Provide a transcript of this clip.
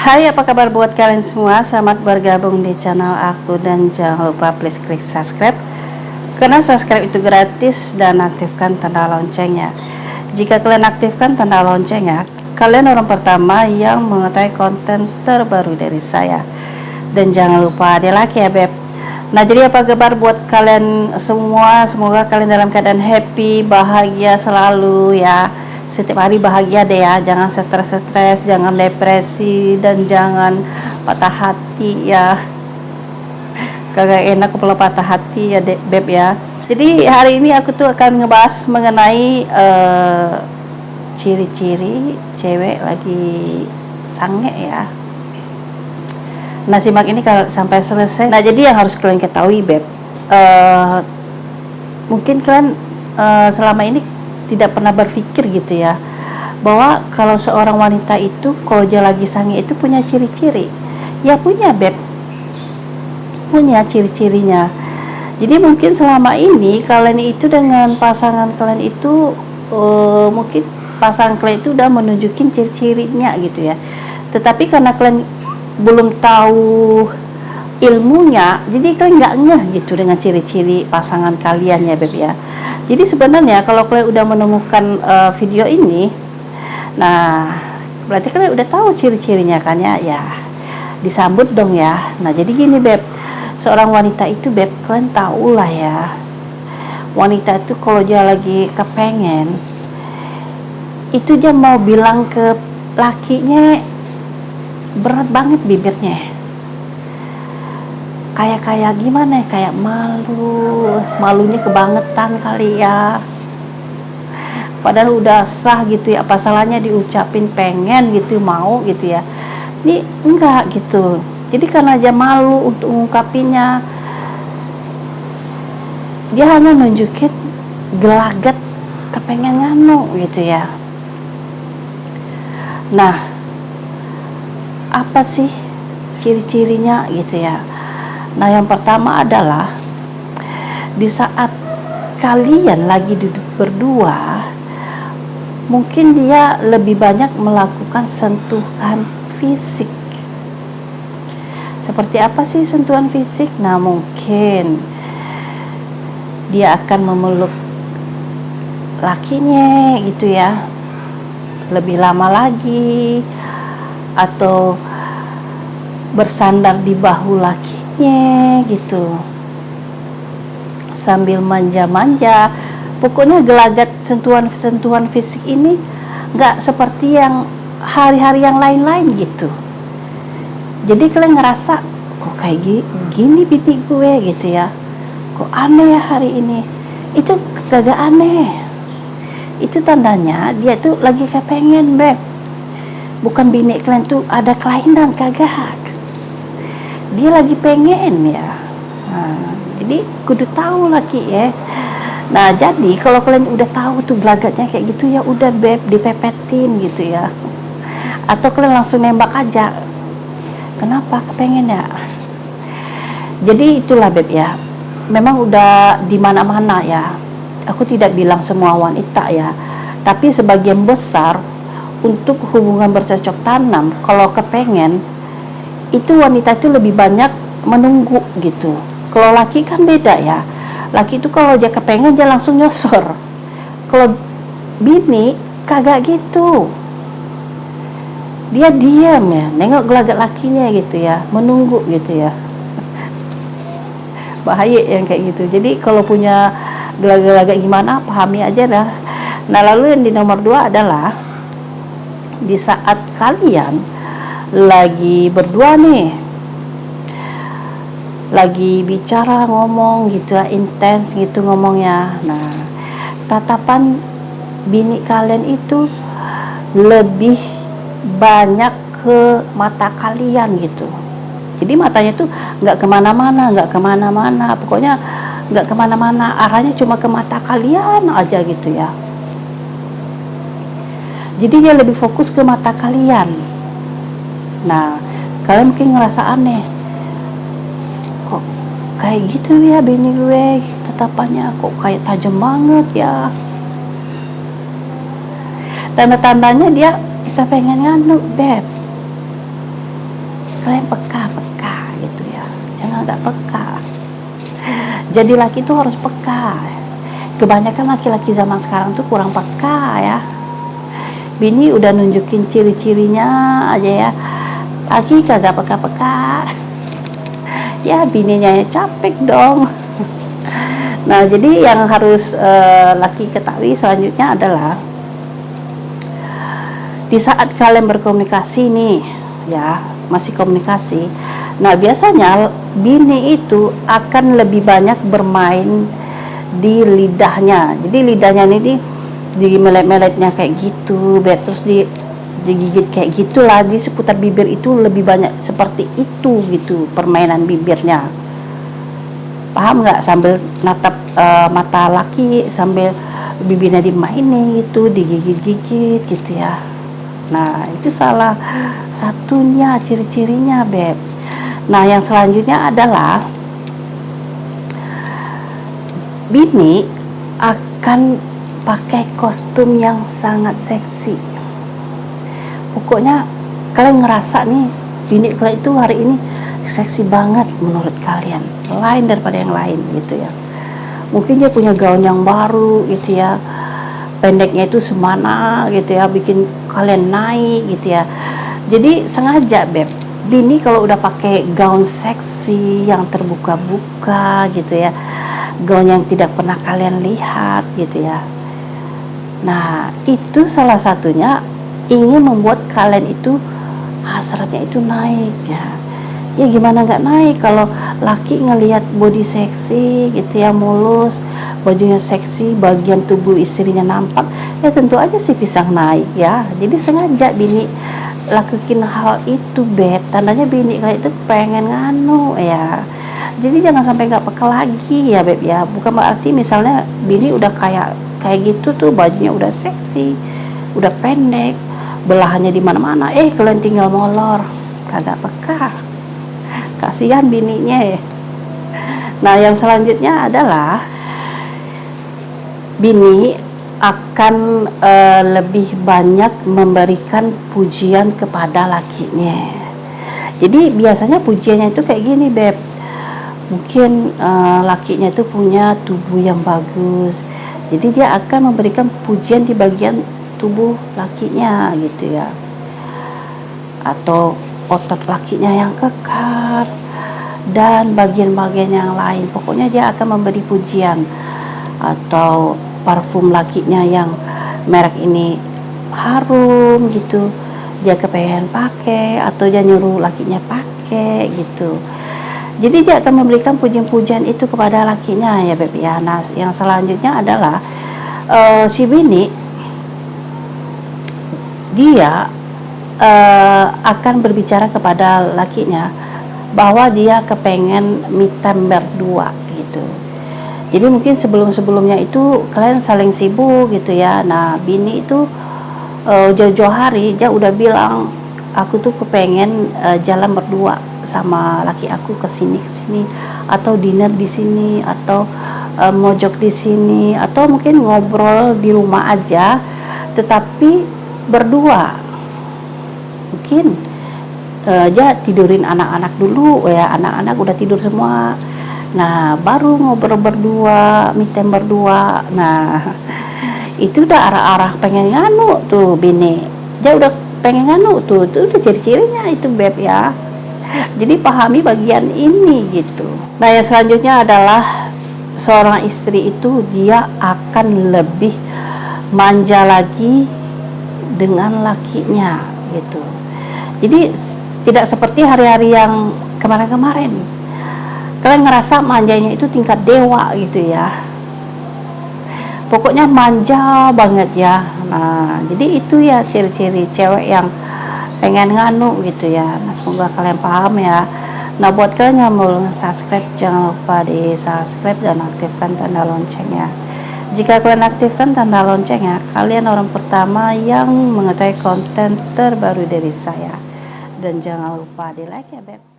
Hai, apa kabar buat kalian semua? Selamat bergabung di channel aku dan jangan lupa please klik subscribe karena subscribe itu gratis dan aktifkan tanda loncengnya. Jika kalian aktifkan tanda loncengnya, kalian orang pertama yang mengetahui konten terbaru dari saya. Dan jangan lupa di like ya beb. Nah, jadi apa kabar buat kalian semua? Semoga kalian dalam keadaan happy, bahagia selalu ya. Setiap hari bahagia deh ya, jangan stres-stres, jangan depresi, dan jangan patah hati ya. Kagak enak kalau patah hati ya beb ya. Jadi hari ini aku tuh akan ngebahas mengenai ciri-ciri cewek lagi sange ya. Nah, simak ini kalau sampai selesai. Nah, jadi yang harus kalian ketahui beb, mungkin kalian selama ini tidak pernah berpikir gitu ya, bahwa kalau seorang wanita itu kalau dia lagi sange itu punya ciri-ciri. Ya punya beb, punya ciri-cirinya. Jadi mungkin selama ini kalian itu dengan pasangan kalian itu mungkin pasangan kalian itu udah menunjukin ciri-cirinya gitu ya, tetapi karena kalian belum tahu ilmunya, jadi kalian nggak ngeh gitu dengan ciri-ciri pasangan kalian ya beb ya. Jadi sebenarnya kalau kalian udah menemukan video ini, nah berarti kalian udah tahu ciri-cirinya kan ya, ya disambut dong ya. Nah jadi gini beb, seorang wanita itu beb, kalian tahu lah ya, wanita itu kalau dia lagi kepengen, itu dia mau bilang ke lakinya berat banget bibirnya, kayak gimana, kayak malunya kebangetan kali ya, padahal udah sah gitu ya, apa salahnya diucapin pengen gitu, mau gitu ya. Ini enggak gitu, jadi karena dia malu untuk mengungkapinya, dia hanya nunjukin gelagat kepengen nganu gitu ya. Nah, apa sih ciri-cirinya gitu ya? Nah, yang pertama adalah di saat kalian lagi duduk berdua, mungkin dia lebih banyak melakukan sentuhan fisik. Seperti apa sih sentuhan fisik? Nah, mungkin dia akan memeluk lakinya gitu ya, lebih lama lagi, atau bersandar di bahu lakinya gitu sambil manja-manja. Pokoknya gelagat sentuhan fisik ini nggak seperti yang hari-hari yang lain-lain gitu. Jadi kalian ngerasa kok kayak gini bini gue gitu ya, kok aneh ya hari ini. Itu kagak aneh, itu tandanya dia tuh lagi kepengen beb, bukan bini kalian tuh ada kelainan, kagak. Dia lagi pengen ya. Nah, jadi kudu tahu laki ya. Nah, jadi kalau kalian udah tahu tuh gelagatnya kayak gitu, ya udah beb, dipepetin gitu ya, atau kalian langsung nembak aja. Kenapa? Kepengen ya. Jadi itulah beb ya, memang udah di mana-mana ya. Aku tidak bilang semua wanita ya, tapi sebagian besar untuk hubungan bercocok tanam, kalau kepengen itu wanita itu lebih banyak menunggu gitu. Kalau laki kan beda ya, laki itu kalau dia kepengen dia langsung nyosor. Kalau bini kagak gitu, dia diam ya, nengok gelagat lakinya gitu ya, menunggu gitu ya. Bahaya yang kayak gitu. Jadi kalau punya gelagat gimana, pahami aja dah. Nah, lalu yang di nomor 2 adalah di saat kalian lagi berdua nih, lagi bicara ngomong gitu ya, intens gitu ngomongnya. Nah, tatapan bini kalian itu lebih banyak ke mata kalian gitu. Jadi matanya tuh nggak kemana-mana, pokoknya nggak kemana-mana, arahnya cuma ke mata kalian aja gitu ya. Jadi dia lebih fokus ke mata kalian. Nah, kalian mungkin ngerasa aneh, kok kayak gitu ya bini gue, tatapannya kok kayak tajam banget ya. Tanda-tandanya dia kita pengen nganu beb. kalian peka gitu ya, jangan nggak peka. Jadi laki itu harus peka. Kebanyakan laki-laki zaman sekarang tuh kurang peka ya. Bini udah nunjukin ciri-cirinya aja ya, laki kagak peka-peka. Ya bininya ya capek dong. Nah jadi yang harus laki ketahui selanjutnya adalah di saat kalian berkomunikasi nih ya, masih komunikasi, nah biasanya bini itu akan lebih banyak bermain di lidahnya. Jadi lidahnya ini di melet-meletnya kayak gitu, terus digigit kayak gitulah, di seputar bibir itu lebih banyak seperti itu gitu permainan bibirnya. Paham nggak? Sambil natap mata laki, sambil bibirnya dimainin gitu, digigit-gigit gitu ya. Nah itu salah satunya ciri-cirinya Beb. Nah yang selanjutnya adalah bini akan pakai kostum yang sangat seksi. Pokoknya kalian ngerasa nih bini kalian itu hari ini seksi banget menurut kalian, lain daripada yang lain gitu ya. Mungkin dia punya gaun yang baru gitu ya, pendeknya itu semana gitu ya, bikin kalian naik gitu ya. Jadi sengaja Beb, bini kalau udah pakai gaun seksi yang terbuka-buka gitu ya, gaun yang tidak pernah kalian lihat gitu ya, nah itu salah satunya ingin membuat kalian itu hasratnya itu naik ya. Ya gimana nggak naik kalau laki ngelihat body seksi gitu ya, mulus, bajunya seksi, bagian tubuh istrinya nampak, ya tentu aja sih pisang naik ya. Jadi sengaja bini lakuin hal itu Beb, tandanya bini kalian itu pengen nganu ya. Jadi jangan sampai nggak peka lagi ya Beb ya. Bukan berarti misalnya bini udah kayak gitu tuh, bajunya udah seksi, udah pendek, belahannya di mana-mana, kalian tinggal molor, kagak peka. Kasihan bininya ya. Nah yang selanjutnya adalah bini akan lebih banyak memberikan pujian kepada lakinya. Jadi biasanya pujiannya itu kayak gini Beb, mungkin lakinya itu punya tubuh yang bagus, jadi dia akan memberikan pujian di bagian tubuh lakinya gitu ya, atau otot lakinya yang kekar dan bagian-bagian yang lain. Pokoknya dia akan memberi pujian. Atau parfum lakinya yang merek ini harum gitu, dia kepengen pakai, atau dia nyuruh lakinya pakai gitu. Jadi dia akan memberikan pujian-pujian itu kepada lakinya ya Beb ya. Nah yang selanjutnya adalah si bini dia akan berbicara kepada lakinya bahwa dia kepengen me time berdua gitu. Jadi mungkin sebelum-sebelumnya itu kalian saling sibuk gitu ya. Nah bini itu jauh-jauh hari dia udah bilang, aku tuh kepengen jalan berdua sama laki aku ke sini, atau dinner di sini, atau mojok di sini, atau mungkin ngobrol di rumah aja tetapi berdua. Mungkin dia tidurin anak-anak dulu ya, anak-anak udah tidur semua, nah baru ngobrol berdua, me time berdua. Nah itu udah arah-arah pengen nganu tuh bini, dia udah pengen nganu tuh udah ciri-cirinya itu Beb ya. Jadi pahami bagian ini gitu. Nah yang selanjutnya adalah seorang istri itu dia akan lebih manja lagi dengan lakinya gitu. Jadi tidak seperti hari-hari yang kemarin-kemarin, kalian ngerasa manjanya itu tingkat dewa gitu ya, pokoknya manja banget ya. Nah jadi itu ya ciri-ciri cewek yang pengen nganu gitu ya. Nah semoga kalian paham ya. Nah buat kalian yang mau subscribe, jangan lupa di subscribe dan aktifkan tanda loncengnya. Jika kalian aktifkan tanda loncengnya, kalian orang pertama yang mengetahui konten terbaru dari saya. Dan jangan lupa di like ya Beb.